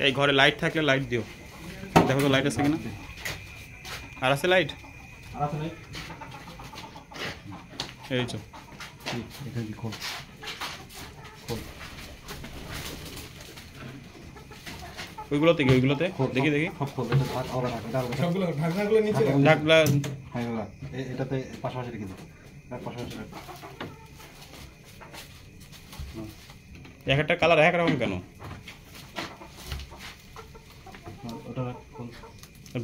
এই ঘরে লাইট থাকলে লাইট দিও, দেখো তো লাইট আছে কিনা। আর আছে লাইট? এই তো ওইগুলোতে কি, ওইগুলোতে দেখি দেখি ঢাকলা এটাতে পাশাপাশি রেখে দিই, পাশাপাশি এক একটা কালার এক রকম কেন?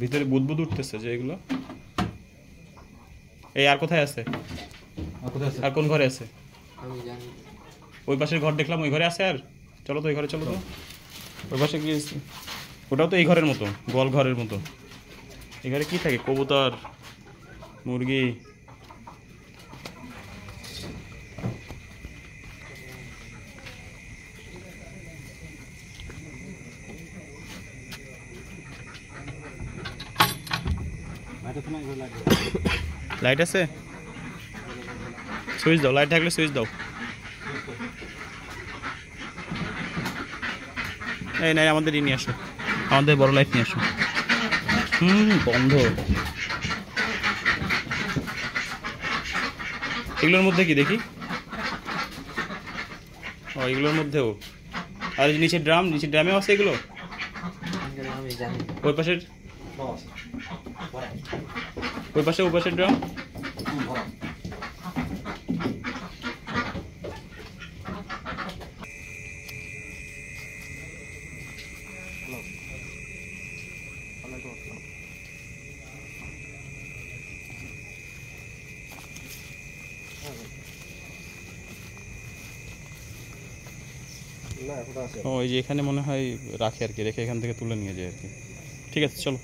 ভিতরে বুদবুদ উঠতেছে যে এগুলো। এই আর কোথায় আছে? আর কোন ঘরে আছে? ওই পাশের ঘর দেখলাম, ওই ঘরে আছে। আর চলো তো ওই ঘরে, চলো তো। ওই পাশে কি আছে? ওটাও তো এই ঘরের মতো, গোল ঘরের মতো। এই ঘরে কি থাকে? কবুতর, মুরগি। লাইট আছে? সুইচ দাও, লাইট থাকলে সুইচ দাও। এই নাই, আমাদের নিয়ে আসো, আমাদের বড় লাইট নিয়ে আসো। বন্ধ। এগুলোর মধ্যে কি দেখি? ও এগুলোর মধ্যেও। আর নিচের ড্রাম, নিচের ড্রামেও আছে এগুলো। ওই পাশের, ওই পাশে, ওই পাশের ড্রাম। ওই যে এখানে মনে হয় রাখে আর কি, রেখে এখান থেকে তুলে নিয়ে যায় আর কি। ঠিক আছে, চলো।